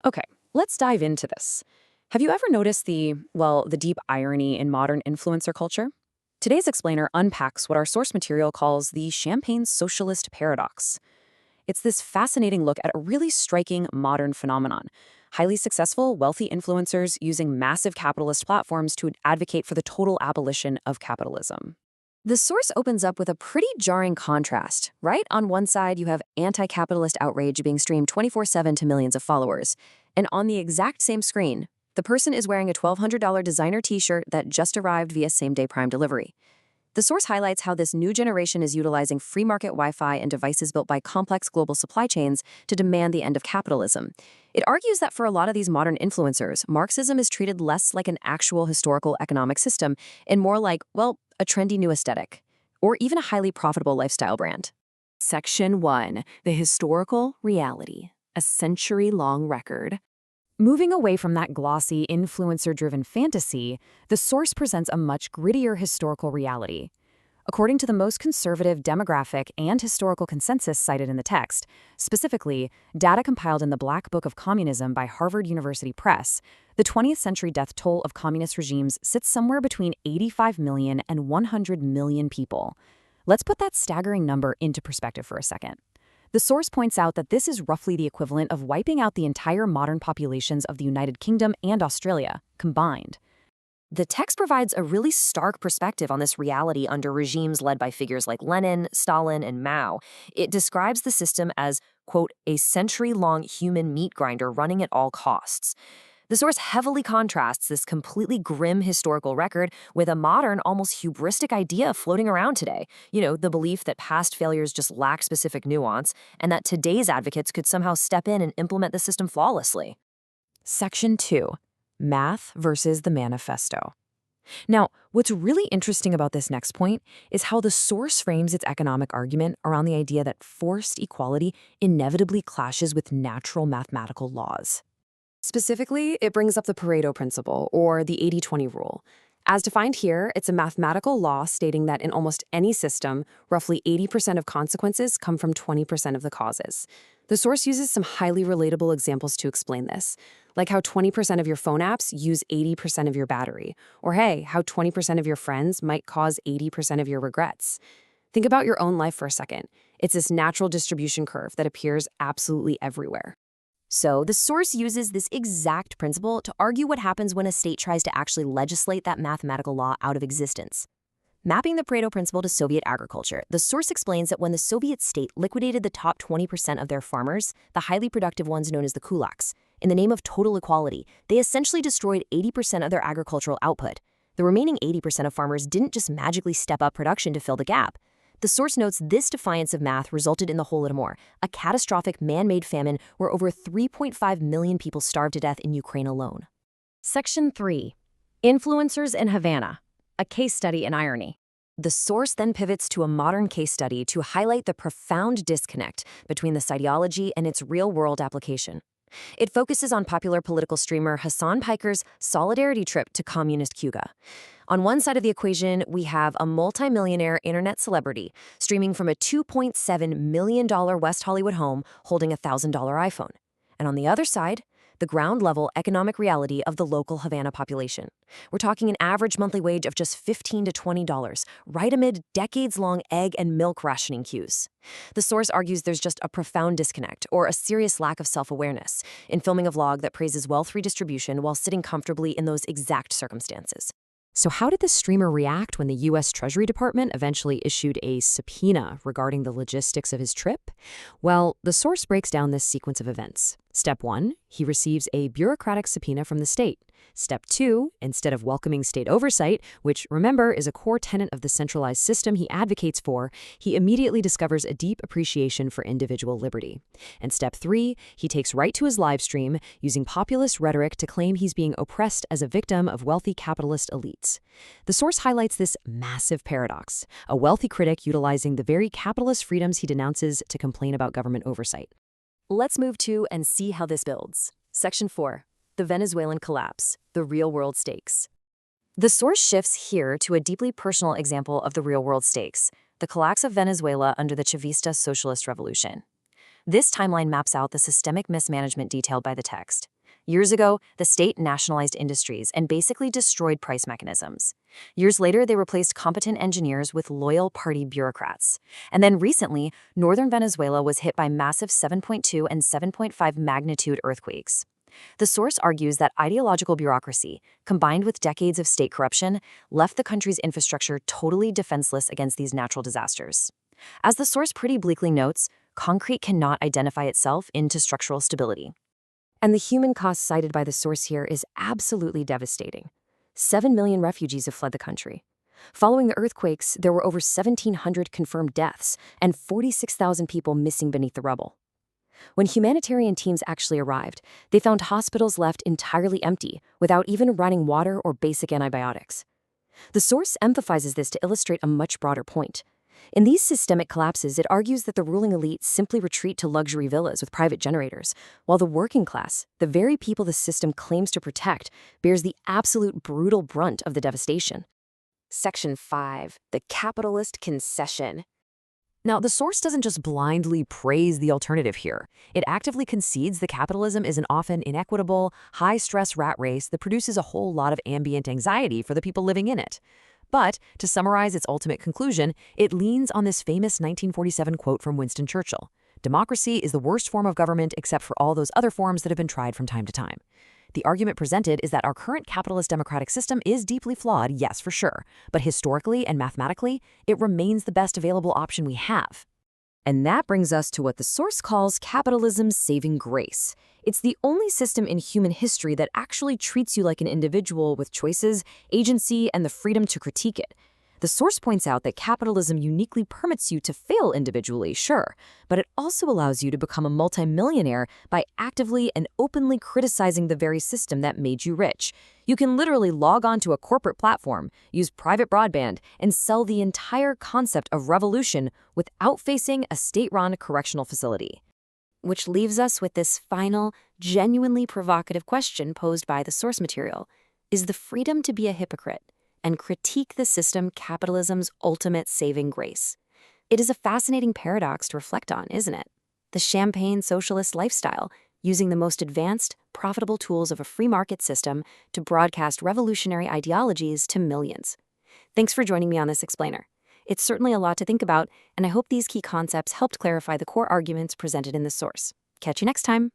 Okay, let's dive into this. Have you ever noticed the deep irony in modern influencer culture? Today's explainer unpacks what our source material calls the champagne socialist paradox. It's this fascinating look at a really striking modern phenomenon. Highly successful, wealthy influencers using massive capitalist platforms to advocate for the total abolition of capitalism. The source opens up with a pretty jarring contrast, right? On one side, you have anti-capitalist outrage being streamed 24/7 to millions of followers. And on the exact same screen, the person is wearing a $1,200 designer t-shirt that just arrived via same-day Prime delivery. The source highlights how this new generation is utilizing free market Wi-Fi and devices built by complex global supply chains to demand the end of capitalism. It argues that for a lot of these modern influencers, Marxism is treated less like an actual historical economic system and more like, well, a trendy new aesthetic, or even a highly profitable lifestyle brand. Section 1. The Historical Reality. A century-long record. Moving away from that glossy, influencer-driven fantasy, the source presents a much grittier historical reality. According to the most conservative demographic and historical consensus cited in the text, specifically, data compiled in the Black Book of Communism by Harvard University Press, the 20th century death toll of communist regimes sits somewhere between 85 million and 100 million people. Let's put that staggering number into perspective for a second. The source points out that this is roughly the equivalent of wiping out the entire modern populations of the United Kingdom and Australia combined. The text provides a really stark perspective on this reality under regimes led by figures like Lenin, Stalin, and Mao. It describes the system as, quote, a century-long human meat grinder running at all costs. The source heavily contrasts this completely grim historical record with a modern, almost hubristic idea floating around today. The belief that past failures just lack specific nuance, and that today's advocates could somehow step in and implement the system flawlessly. Section 2. Math versus the Manifesto. Now, what's really interesting about this next point is how the source frames its economic argument around the idea that forced equality inevitably clashes with natural mathematical laws. Specifically, it brings up the Pareto principle, or the 80-20 rule. As defined here, it's a mathematical law stating that in almost any system, roughly 80% of consequences come from 20% of the causes. The source uses some highly relatable examples to explain this, like how 20% of your phone apps use 80% of your battery, or hey, how 20% of your friends might cause 80% of your regrets. Think about your own life for a second. It's this natural distribution curve that appears absolutely everywhere. So, the source uses this exact principle to argue what happens when a state tries to actually legislate that mathematical law out of existence. Mapping the Pareto principle to Soviet agriculture, the source explains that when the Soviet state liquidated the top 20% of their farmers, the highly productive ones known as the kulaks, in the name of total equality, they essentially destroyed 80% of their agricultural output. The remaining 80% of farmers didn't just magically step up production to fill the gap. The source notes this defiance of math resulted in the Holodomor, a catastrophic man-made famine where over 3.5 million people starved to death in Ukraine alone. Section 3. Influencers in Havana, a case study in irony. The source then pivots to a modern case study to highlight the profound disconnect between this ideology and its real-world application. It focuses on popular political streamer Hassan Piker's solidarity trip to communist Cuba. On one side of the equation, we have a multimillionaire internet celebrity streaming from a $2.7 million West Hollywood home holding a $1,000 iPhone. And on the other side, the ground-level economic reality of the local Havana population. We're talking an average monthly wage of just $15 to $20, right amid decades-long egg and milk rationing queues. The source argues there's just a profound disconnect, or a serious lack of self-awareness, in filming a vlog that praises wealth redistribution while sitting comfortably in those exact circumstances. So how did the streamer react when the U.S. Treasury Department eventually issued a subpoena regarding the logistics of his trip? Well, the source breaks down this sequence of events. Step 1, he receives a bureaucratic subpoena from the state. Step 2, instead of welcoming state oversight, which, remember, is a core tenet of the centralized system he advocates for, he immediately discovers a deep appreciation for individual liberty. And step 3, he takes right to his live stream, using populist rhetoric to claim he's being oppressed as a victim of wealthy capitalist elites. The source highlights this massive paradox, a wealthy critic utilizing the very capitalist freedoms he denounces to complain about government oversight. Let's move to and see how this builds. Section 4. The Venezuelan collapse, the real-world stakes. The source shifts here to a deeply personal example of the real-world stakes, the collapse of Venezuela under the Chavista socialist revolution. This timeline maps out the systemic mismanagement detailed by the text. Years ago, the state nationalized industries and basically destroyed price mechanisms. Years later, they replaced competent engineers with loyal party bureaucrats. And then recently, northern Venezuela was hit by massive 7.2 and 7.5 magnitude earthquakes. The source argues that ideological bureaucracy, combined with decades of state corruption, left the country's infrastructure totally defenseless against these natural disasters. As the source pretty bleakly notes, concrete cannot identify itself into structural stability. And the human cost cited by the source here is absolutely devastating. 7 million refugees have fled the country. Following the earthquakes, there were over 1,700 confirmed deaths and 46,000 people missing beneath the rubble. When humanitarian teams actually arrived, they found hospitals left entirely empty, without even running water or basic antibiotics. The source emphasizes this to illustrate a much broader point. In these systemic collapses, it argues that the ruling elite simply retreat to luxury villas with private generators, while the working class, the very people the system claims to protect, bears the absolute brutal brunt of the devastation. Section 5. The Capitalist Concession. Now, the source doesn't just blindly praise the alternative here. It actively concedes that capitalism is an often inequitable, high-stress rat race that produces a whole lot of ambient anxiety for the people living in it. But, to summarize its ultimate conclusion, it leans on this famous 1947 quote from Winston Churchill: "Democracy is the worst form of government except for all those other forms that have been tried from time to time." The argument presented is that our current capitalist democratic system is deeply flawed, yes, for sure, but historically and mathematically, it remains the best available option we have. And that brings us to what the source calls capitalism's saving grace. It's the only system in human history that actually treats you like an individual with choices, agency, and the freedom to critique it. The source points out that capitalism uniquely permits you to fail individually, sure, but it also allows you to become a multimillionaire by actively and openly criticizing the very system that made you rich. You can literally log on to a corporate platform, use private broadband, and sell the entire concept of revolution without facing a state-run correctional facility. Which leaves us with this final, genuinely provocative question posed by the source material. Is the freedom to be a hypocrite and critique the system capitalism's ultimate saving grace? It is a fascinating paradox to reflect on, isn't it? The champagne socialist lifestyle, using the most advanced, profitable tools of a free market system to broadcast revolutionary ideologies to millions. Thanks for joining me on this explainer. It's certainly a lot to think about, and I hope these key concepts helped clarify the core arguments presented in this source. Catch you next time.